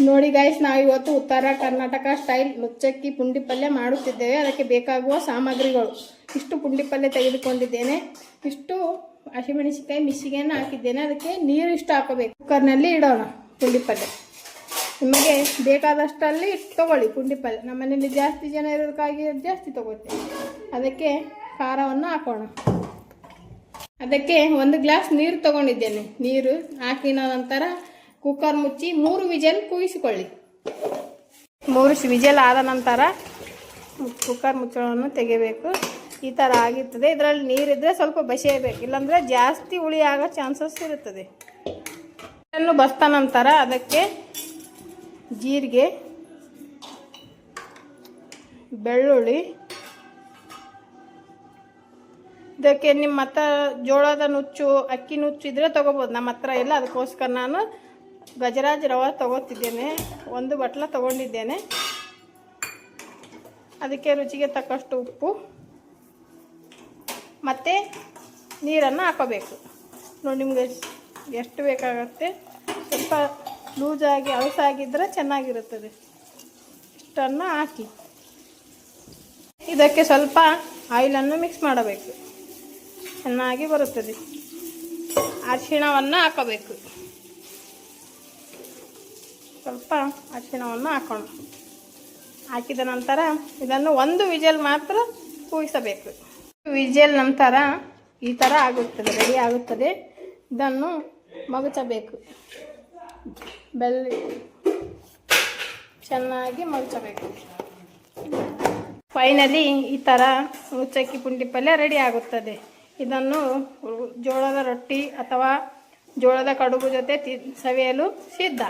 ನೋಡಿ ಗೈಸ್, ನಾವು ಇವತ್ತು ಉತ್ತರ ಕರ್ನಾಟಕ ಸ್ಟೈಲ್ ನುಚ್ಚಕ್ಕಿ ಪುಂಡಿ ಪಲ್ಯ ಮಾಡುತ್ತಿದ್ದೇವೆ. ಅದಕ್ಕೆ ಬೇಕಾಗುವ ಸಾಮಗ್ರಿಗಳು ಇಷ್ಟು ಪುಂಡಿ ಪಲ್ಯ ತೆಗೆದುಕೊಂಡಿದ್ದೇನೆ. ಇಷ್ಟು ಹಸಿಮೆಣಸಿನಕಾಯಿ ಮಿಕ್ಸಿಗೆಯನ್ನು ಹಾಕಿದ್ದೇನೆ. ಅದಕ್ಕೆ ನೀರು ಇಷ್ಟು ಹಾಕಬೇಕು. ಕುಕ್ಕರ್ನಲ್ಲಿ ಇಡೋಣ ಪುಂಡಿ ಪಲ್ಯ. ನಿಮಗೆ ಬೇಕಾದಷ್ಟಲ್ಲಿ ತೊಗೊಳ್ಳಿ ಪುಂಡಿ ಪಲ್ಯ. ನಮ್ಮ ಮನೆಯಲ್ಲಿ ಜಾಸ್ತಿ ಜನ ಇರೋದಕ್ಕಾಗಿ ಜಾಸ್ತಿ ತೊಗೊಳ್ತೇವೆ. ಅದಕ್ಕೆ ಖಾರವನ್ನು ಹಾಕೋಣ. ಅದಕ್ಕೆ 1 ಗ್ಲಾಸ್ ನೀರು ತೊಗೊಂಡಿದ್ದೇನೆ. ನೀರು ಹಾಕಿದ ನಂತರ ಕುಕ್ಕರ್ ಮುಚ್ಚಿ 3 ವಿಜಲ್ ಕೂಗಿಸಿಕೊಳ್ಳಿ. 3 ವಿಜಲ್ ಆದ ನಂತರ ಕುಕ್ಕರ್ ಮುಚ್ಚಳವನ್ನು ತೆಗಿಬೇಕು. ಈ ಥರ ಆಗಿರ್ತದೆ. ಇದರಲ್ಲಿ ನೀರಿದ್ದರೆ ಸ್ವಲ್ಪ ಬಸಿಯಬೇಕು, ಇಲ್ಲಾಂದರೆ ಜಾಸ್ತಿ ಹುಳಿ ಆಗೋ ಚಾನ್ಸಸ್ ಇರುತ್ತದೆ. ಇದನ್ನು ಬಸ್ತ ನಂತರ ಅದಕ್ಕೆ ಜೀರಿಗೆ, ಬೆಳ್ಳುಳ್ಳಿ, ಇದಕ್ಕೆ ನಿಮ್ಮ ಹತ್ರ ಜೋಳದ ನುಚ್ಚು ಅಕ್ಕಿ ನುಚ್ಚು ಇದ್ದರೆ ತೊಗೋಬೋದು. ನಮ್ಮ ಹತ್ರ ಇಲ್ಲ, ಅದಕ್ಕೋಸ್ಕರ ನಾನು ಗಜರಾಜ್ ರವೆ ತೊಗೋತಿದ್ದೇನೆ. 1 ಬಟ್ಲ ತೊಗೊಂಡಿದ್ದೇನೆ. ಅದಕ್ಕೆ ರುಚಿಗೆ ತಕ್ಕಷ್ಟು ಉಪ್ಪು ಮತ್ತು ನೀರನ್ನು ಹಾಕೋಬೇಕು. ನೋಡಿ, ನಿಮಗೆ ಎಷ್ಟು ಬೇಕಾಗುತ್ತೆ. ಸ್ವಲ್ಪ ಲೂಸಾಗಿ ಅಳಸಾಗಿದ್ದರೆ ಚೆನ್ನಾಗಿರುತ್ತದೆ. ಇಷ್ಟನ್ನು ಹಾಕಿ ಇದಕ್ಕೆ ಸ್ವಲ್ಪ ಆಯಿಲನ್ನು ಮಿಕ್ಸ್ ಮಾಡಬೇಕು. ಚೆನ್ನಾಗಿ ಬರುತ್ತದೆ. ಅರಿಶಿಣವನ್ನು ಹಾಕಬೇಕು. ಸ್ವಲ್ಪ ಅರಿಶಿಣವನ್ನು ಹಾಕೋಣ. ಹಾಕಿದ ನಂತರ ಇದನ್ನು 1 ವಿಜಲ್ ಮಾತ್ರ ಕೂಗಿಸಬೇಕು. ವಿಜಲ್ ನಂತರ ಈ ಥರ ಆಗುತ್ತದೆ, ರೆಡಿ ಆಗುತ್ತದೆ. ಇದನ್ನು ಮಗುಚಬೇಕು. ಚೆನ್ನಾಗಿ ಮಗುಚಬೇಕು. ಫೈನಲಿ ಈ ಥರ ನುಚ್ಚಕ್ಕಿ ಪುಂಡಿ ಪಲ್ಯ ರೆಡಿ ಆಗುತ್ತದೆ. ಇದನ್ನು ಜೋಳದ ರೊಟ್ಟಿ ಅಥವಾ ಜೋಳದ ಕಡುಬು ಜೊತೆ ಸವಿಯಲು ಸಿದ್ಧ.